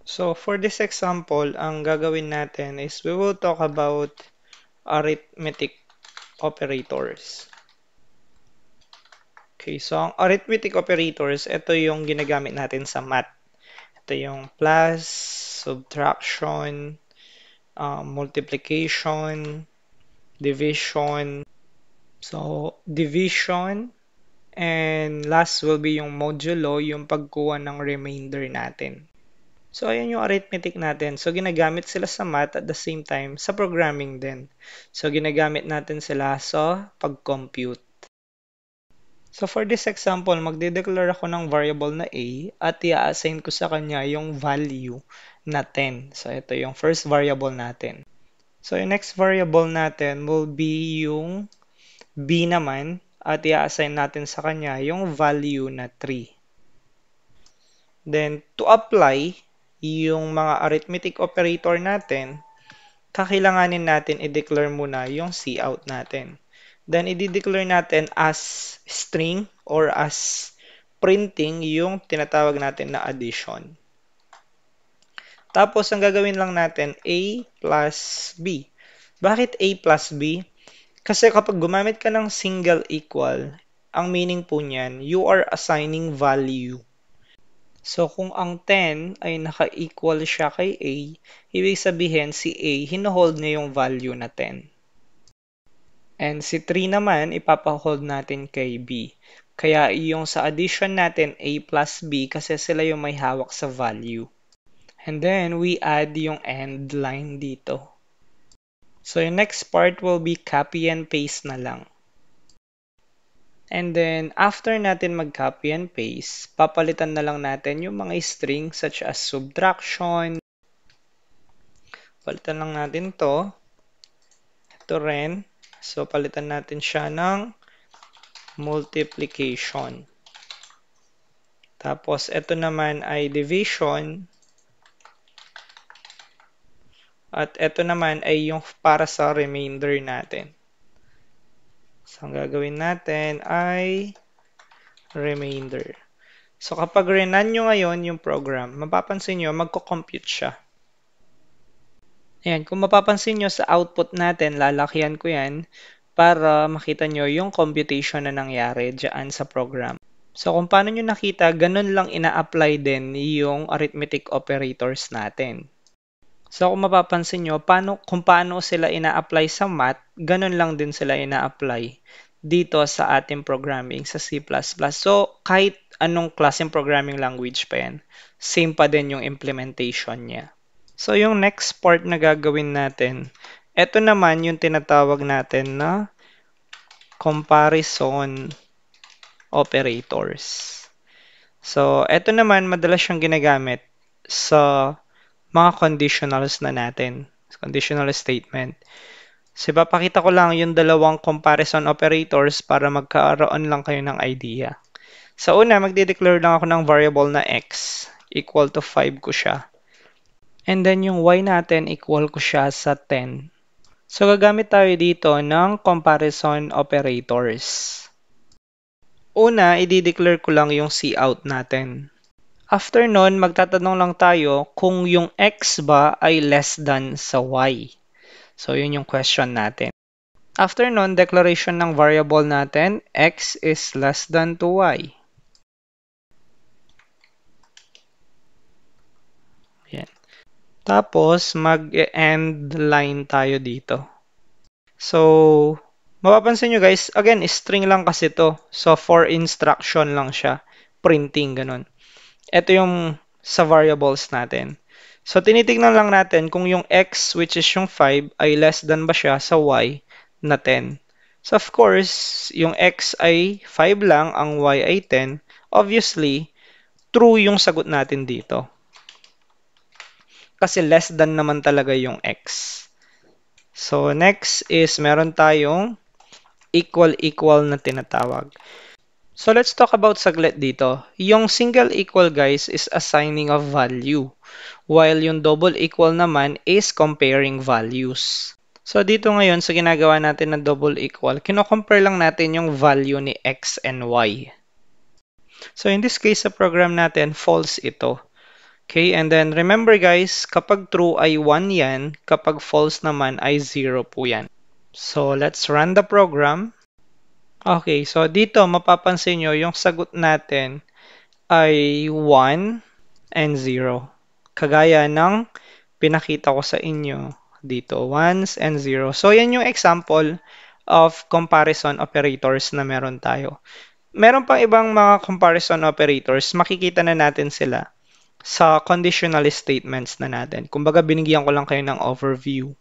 So for this example, ang gagawin natin is we will talk about arithmetic operators. Okay, so ang arithmetic operators, ito yung ginagamit natin sa math. Ito yung plus, subtraction, multiplication, division. So, division, and last will be yung modulo, yung pagkuha ng remainder natin. So, ayan yung arithmetic natin. So, ginagamit sila sa math at the same time sa programming din. So, ginagamit natin sila sa pag-compute. So, for this example, magde-declare ako ng variable na a at i-assign ko sa kanya yung value na 10. So, ito yung first variable natin. So, yung next variable natin will be yung b naman at i-assign natin sa kanya yung value na 3. Then, to apply yung mga arithmetic operator natin, kakailanganin natin i-declare muna yung cout natin. Then, i-declare natin as string or as printing yung tinatawag natin na addition. Tapos, ang gagawin lang natin, a plus b. Bakit a plus b? Kasi kapag gumamit ka ng single equal, ang meaning po niyan, you are assigning value. So, kung ang 10 ay naka-equal siya kay A, ibig sabihin si A, hinohold niya yung value na 10. And si 3 naman, ipapahold natin kay B. Kaya yung sa addition natin, A plus B, kasi sila yung may hawak sa value. And then, we add yung end line dito. So, yung next part will be copy and paste na lang. And then, after natin mag-copy and paste, papalitan na lang natin yung mga string such as subtraction. Palitan lang natin to. Ito rin. So, palitan natin siya ng multiplication. Tapos, ito naman ay division. At ito naman ay yung para sa remainder natin. So, ang gagawin natin ay remainder. So, kapag renan nyo ngayon yung program, mapapansin nyo, magko-compute siya. Ayan, kung mapapansin nyo sa output natin, lalakihan ko yan para makita nyo yung computation na nangyari dyan sa program. So, kung paano nyo nakita, ganun lang ina-apply din yung arithmetic operators natin. So, kung mapapansin nyo, kung paano sila ina-apply sa math, ganun lang din sila ina-apply dito sa ating programming sa C++. So, kahit anong klaseng programming language pa yan, same pa din yung implementation niya. So, yung next part na gagawin natin, ito naman yung tinatawag natin na comparison operators. So, ito naman madalas siyang ginagamit sa mga conditionals na natin. Conditional statement. So, ipapakita ko lang yung dalawang comparison operators para magkaroon lang kayo ng idea. Sa una, magde-declare lang ako ng variable na x. Equal to 5 ko siya. And then, yung y natin, equal ko siya sa 10. So, gagamit tayo dito ng comparison operators. Una, i-declare ko lang yung cout natin. After nun, magtatanong lang tayo kung yung x ba ay less than sa y. So, yun yung question natin. After nun, declaration ng variable natin, x is less than to y. Yan. Tapos, mag-end line tayo dito. So, mapapansin nyo guys, again, string lang kasi to. So, for instruction lang siya. Printing, ganun. Ito yung sa variables natin. So, tinitignan lang natin kung yung x, which is yung 5, ay less than ba siya sa y na 10. So, of course, yung x ay 5 lang, ang y ay 10. Obviously, true yung sagot natin dito. Kasi less than naman talaga yung x. So, next is meron tayong equal na tinatawag. So, let's talk about saglit dito. Yung single equal, guys, is assigning of value. While yung double equal naman is comparing values. So, dito ngayon, sa ginagawa natin na double equal, kino-compare lang natin yung value ni x and y. So, in this case, sa program natin, false ito. Okay, and then remember guys, kapag true ay 1 yan, kapag false naman ay 0 po yan. So let's run the program. Okay, so dito mapapansin nyo yung sagot natin ay 1 and 0. Kagaya ng pinakita ko sa inyo dito, ones and zero. So yan yung example of comparison operators na meron tayo. Meron pang ibang mga comparison operators, makikita na natin sila sa conditional statements na natin. Kumbaga binigyan ko lang kayo ng overview.